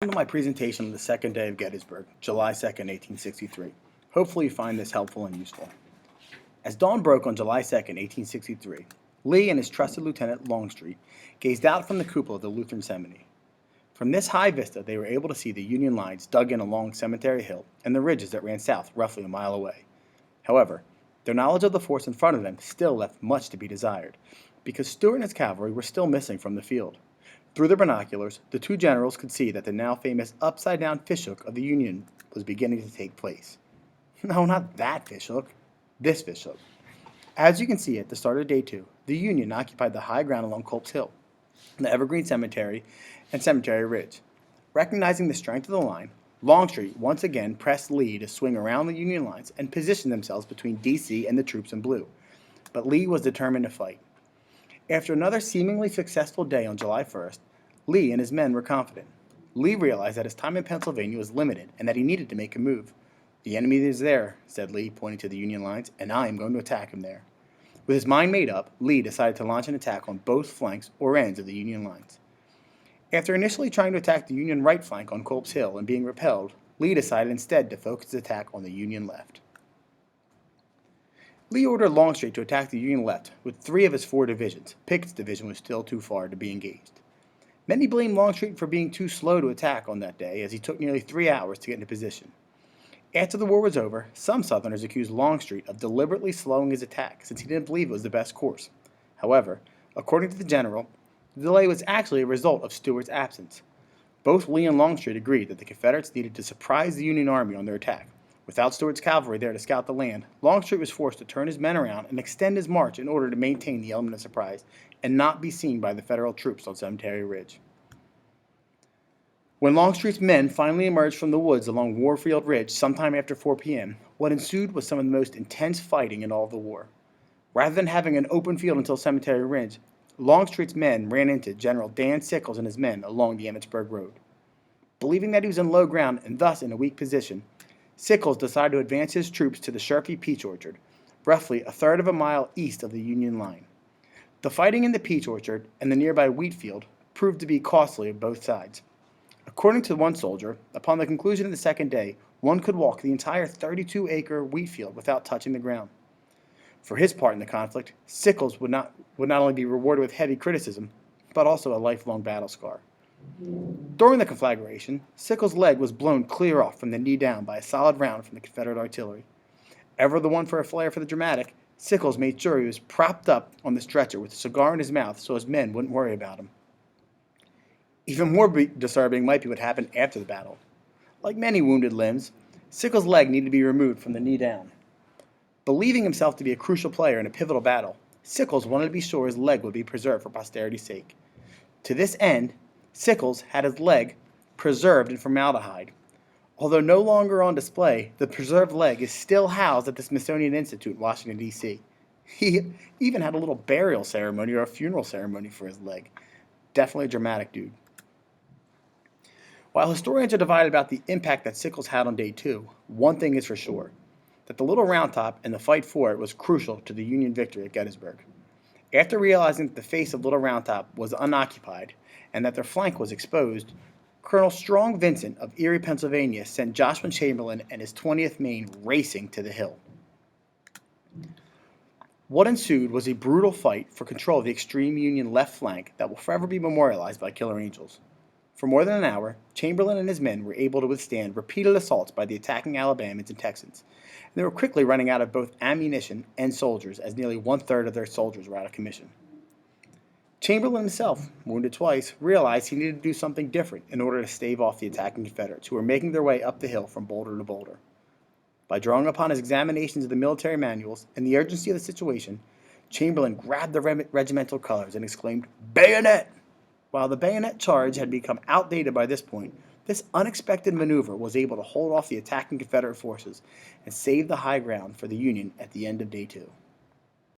Welcome to my presentation on the second day of Gettysburg, July 2nd, 1863. Hopefully you find this helpful and useful. As dawn broke on July 2nd, 1863, Lee and his trusted lieutenant Longstreet gazed out from the cupola of the Lutheran Seminary. From this high vista, they were able to see the Union lines dug in along Cemetery Hill and the ridges that ran south roughly a mile away. However, their knowledge of the force in front of them still left much to be desired, because Stuart and his cavalry were still missing from the field. Through their binoculars, the two generals could see that the now famous upside-down fishhook of the Union was beginning to take place. No, not that fishhook. This fishhook. As you can see at the start of Day 2, the Union occupied the high ground along Culp's Hill, the Evergreen Cemetery, and Cemetery Ridge. Recognizing the strength of the line, Longstreet once again pressed Lee to swing around the Union lines and position themselves between D.C. and the troops in blue. But Lee was determined to fight. After another seemingly successful day on July 1st, Lee and his men were confident. Lee realized that his time in Pennsylvania was limited and that he needed to make a move. "The enemy is there," said Lee, pointing to the Union lines, "and I am going to attack him there." With his mind made up, Lee decided to launch an attack on both flanks or ends of the Union lines. After initially trying to attack the Union right flank on Culp's Hill and being repelled, Lee decided instead to focus his attack on the Union left. Lee ordered Longstreet to attack the Union left with 3 of his 4 divisions. Pickett's division was still too far to be engaged. Many blamed Longstreet for being too slow to attack on that day, as he took nearly 3 hours to get into position. After the war was over, some Southerners accused Longstreet of deliberately slowing his attack, since he didn't believe it was the best course. However, according to the general, the delay was actually a result of Stuart's absence. Both Lee and Longstreet agreed that the Confederates needed to surprise the Union Army on their attack. Without Stuart's cavalry there to scout the land, Longstreet was forced to turn his men around and extend his march in order to maintain the element of surprise and not be seen by the Federal troops on Cemetery Ridge. When Longstreet's men finally emerged from the woods along Warfield Ridge sometime after 4 p.m., what ensued was some of the most intense fighting in all of the war. Rather than having an open field until Cemetery Ridge, Longstreet's men ran into General Dan Sickles and his men along the Emmitsburg Road. Believing that he was in low ground and thus in a weak position, Sickles decided to advance his troops to the Sharpie Peach Orchard, roughly a third of a mile east of the Union line. The fighting in the Peach Orchard and the nearby wheat field proved to be costly on both sides. According to one soldier, upon the conclusion of the second day, one could walk the entire 32-acre wheat field without touching the ground. For his part in the conflict, Sickles would not only be rewarded with heavy criticism, but also a lifelong battle scar. During the conflagration, Sickles' leg was blown clear off from the knee down by a solid round from the Confederate artillery. Ever the one for a flair for the dramatic, Sickles made sure he was propped up on the stretcher with a cigar in his mouth so his men wouldn't worry about him. Even more disturbing might be what happened after the battle. Like many wounded limbs, Sickles' leg needed to be removed from the knee down. Believing himself to be a crucial player in a pivotal battle, Sickles wanted to be sure his leg would be preserved for posterity's sake. To this end, Sickles had his leg preserved in formaldehyde. Although no longer on display, the preserved leg is still housed at the Smithsonian Institute in Washington, D.C. He even had a little burial ceremony or a funeral ceremony for his leg. Definitely a dramatic dude. While historians are divided about the impact that Sickles had on Day 2, one thing is for sure, that the Little Round Top and the fight for it was crucial to the Union victory at Gettysburg. After realizing that the face of Little Round Top was unoccupied and that their flank was exposed, Colonel Strong Vincent of Erie, Pennsylvania sent Joshua Chamberlain and his 20th Maine racing to the hill. What ensued was a brutal fight for control of the extreme Union left flank that will forever be memorialized by killer angels. For more than an hour, Chamberlain and his men were able to withstand repeated assaults by the attacking Alabamans and Texans, and they were quickly running out of both ammunition and soldiers, as nearly 1/3 of their soldiers were out of commission. Chamberlain himself, wounded twice, realized he needed to do something different in order to stave off the attacking Confederates, who were making their way up the hill from boulder to boulder. By drawing upon his examinations of the military manuals and the urgency of the situation, Chamberlain grabbed the regimental colors and exclaimed, "Bayonet!" While the bayonet charge had become outdated by this point, this unexpected maneuver was able to hold off the attacking Confederate forces and save the high ground for the Union at the end of Day 2.